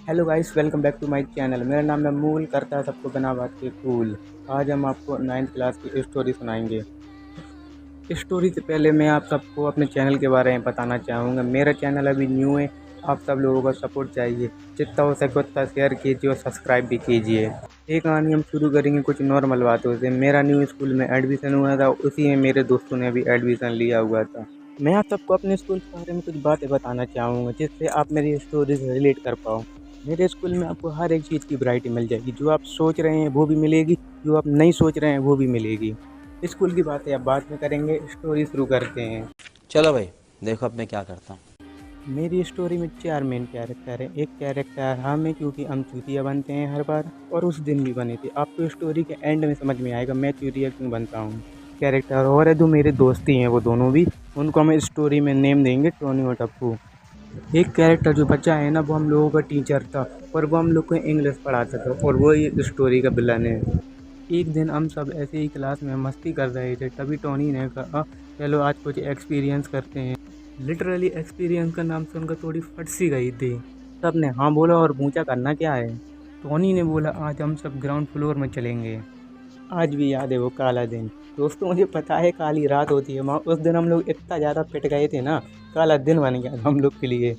Hello guys, welcome back to my channel. मेरा नाम है मूल, करता है सबको बना बात के कूल। आज हम आपको 9th क्लास की स्टोरी सुनाएंगे। स्टोरी से पहले मैं आप सबको अपने चैनल के बारे में बताना चाहूँगा। मेरा चैनल अभी न्यू है, आप सब लोगों का सपोर्ट चाहिए। जितना हो सके उतना शेयर कीजिए और सब्सक्राइब भी कीजिए। ये कहानी हम शुरू करेंगे कुछ नॉर्मल बातों से। मेरा न्यू स्कूल में एडमिशन हुआ था, उसी में मेरे दोस्तों ने भी एडमिशन लिया हुआ था। मैं आप सबको अपने स्कूल के बारे में कुछ बातें बताना चाहूँगा जिससे आप मेरी स्टोरी से रिलेट कर पाओ। मेरे स्कूल में आपको हर एक चीज़ की वैरायटी मिल जाएगी। जो आप सोच रहे हैं वो भी मिलेगी, जो आप नहीं सोच रहे हैं वो भी मिलेगी। स्कूल की बातें अब बाद में करेंगे, स्टोरी शुरू करते हैं। चलो भाई, देखो अब मैं क्या करता हूँ। मेरी स्टोरी में 4 मेन कैरेक्टर हैं। एक कैरेक्टर हम हैं क्योंकि हम चूतिया बनते हैं हर बार, और उस दिन भी बने थे। आपको स्टोरी के एंड में समझ में आएगा मैं चूतिया क्यों बनता हूँ। कैरेक्टर और है, जो मेरे दोस्त ही हैं, वो दोनों भी। उनको हम स्टोरी में नेम देंगे टोनी और टप्पू। एक कैरेक्टर जो बचा है ना, वो हम लोगों का टीचर था, और वो हम लोग को इंग्लिश पढ़ाता था, और वो ये स्टोरी का विलन है। एक दिन हम सब ऐसे ही क्लास में मस्ती कर रहे थे, तभी टोनी ने कहा चलो आज कुछ एक्सपीरियंस करते हैं। लिटरली एक्सपीरियंस का नाम सुनकर थोड़ी फट सी गई थी। सब ने हाँ बोला और पूछा करना क्या है। टोनी ने बोला आज हम सब ग्राउंड फ्लोर में चलेंगे। आज भी याद है वो काला दिन। दोस्तों मुझे पता है काली रात होती है, वहाँ उस दिन हम लोग इतना ज़्यादा पिट गए थे ना, काला दिन बन गया था हम लोग के लिए।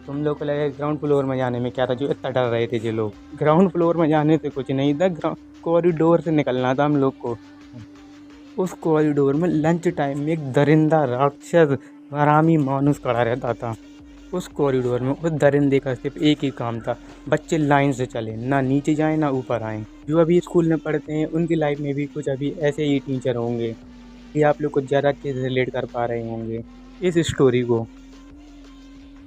तुम लोग को लगे ग्राउंड फ्लोर में जाने में क्या था, जो इतना डर रहे थे जो लोग। ग्राउंड फ्लोर में जाने से कुछ नहीं था, कॉरिडोर से निकलना था हम लोग को। उस कॉरिडोर में लंच टाइम में एक दरिंदा राक्षस हरामी मानुस खड़ा रहता था। उस कॉरिडोर में उस दरिंदे का सिर्फ एक ही काम था, बच्चे लाइन से चले, ना नीचे जाएं ना ऊपर आएं। जो अभी स्कूल में पढ़ते हैं उनकी लाइफ में भी कुछ अभी ऐसे ही टीचर होंगे, ये आप लोग कुछ ज़्यादा अच्छे से रिलेट कर पा रहे होंगे इस स्टोरी को।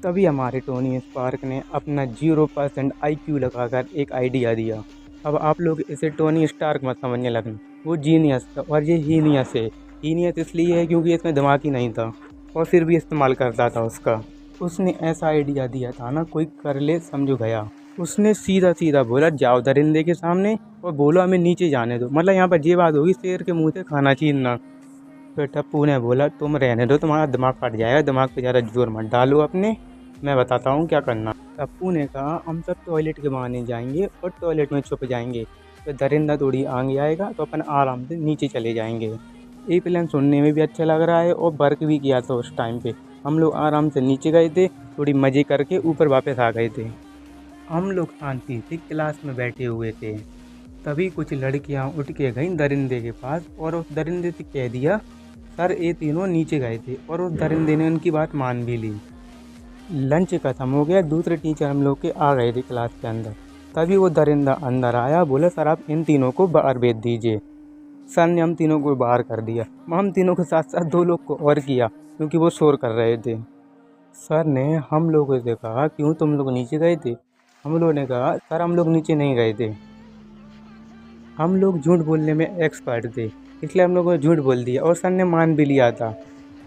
तभी हमारे टोनी स्पार्क ने अपना 0% IQ लगाकर एक आइडिया दिया। अब आप लोग इसे टोनी स्टार्क मत समझने लगना, वो जीनियस था और ये हीनियस है। हीनियस इसलिए है क्योंकि इसमें दिमाग ही नहीं था, और फिर भी इस्तेमाल करता था उसका। उसने ऐसा आइडिया दिया था ना, कोई कर ले समझो गया। उसने सीधा सीधा बोला जाओ दरिंदे के सामने और बोलो हमें नीचे जाने दो। मतलब यहाँ पर ये बात होगी शेर के मुँह से खाना छीनना। फिर टप्पू ने बोला तुम रहने दो, तुम्हारा दिमाग फट जाएगा, दिमाग पे ज़्यादा जोर मत डालो अपने, मैं बताता हूँ क्या करना। टप्पू ने कहा हम सब टॉयलेट के बहाने जाएंगे और टॉयलेट में छुप जाएंगे, तो दरिंदा थोड़ी आगे आएगा तो अपन आराम से नीचे चले जाएंगे। ये प्लान सुनने में भी अच्छा लग रहा है और वर्क भी किया था उस टाइम पे। हम लोग आराम से नीचे गए थे, थोड़ी मज़े करके ऊपर वापस आ गए थे। हम लोग शांति से क्लास में बैठे हुए थे, तभी कुछ लड़कियां उठ के गईं दरिंदे के पास और उस दरिंदे से कह दिया सर ये तीनों नीचे गए थे, और उस दरिंदे ने उनकी बात मान भी ली। लंच खत्म हो गया, दूसरे टीचर हम लोग के आ गए थे क्लास के अंदर। तभी वो दरिंदा अंदर आया, बोला सर आप इन तीनों को बाहर भेज दीजिए। सर ने हम तीनों को बाहर कर दिया। हम तीनों के साथ साथ 2 लोग को और किया क्योंकि वो शोर कर रहे थे। सर ने हम लोगों से कहा क्यों तुम लोग नीचे गए थे। हम लोगों ने कहा सर हम लोग नीचे नहीं गए थे, हम लोग झूठ बोलने में एक्सपर्ट थे, इसलिए हम लोगों ने झूठ बोल दिया, और सर ने मान भी लिया था।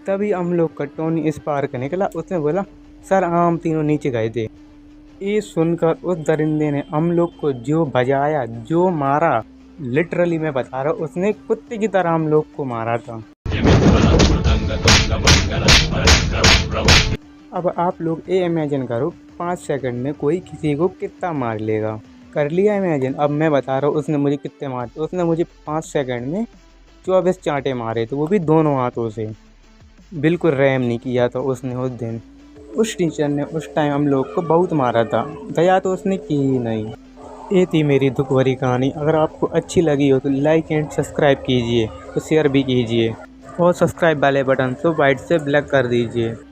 तभी हम लोग का टोनी इस पार्क निकला, उसने बोला सर हम तीनों नीचे गए थे। ये सुनकर उस दरिंदे ने हम लोग को जो बजाया, जो मारा, लिटरली मैं बता रहा हूँ, उसने कुत्ते की तरह हम लोग को मारा था। अब आप लोग ये इमेजिन करो 5 सेकंड में कोई किसी को कितना मार लेगा। कर लिया इमेजिन। अब मैं बता रहा हूँ उसने मुझे कितने मारे। उसने मुझे 5 सेकंड में 24 चांटे मारे थे, वो भी दोनों हाथों से। बिल्कुल रहम नहीं किया था उसने उस दिन। उस टीचर ने उस टाइम हम लोग को बहुत मारा था, दया तो उसने की ही नहीं। ये थी मेरी दुख भरी कहानी। अगर आपको अच्छी लगी हो तो लाइक एंड सब्सक्राइब कीजिए, तो शेयर भी कीजिए, और सब्सक्राइब वाले बटन को वाइट से ब्लैक कर दीजिए।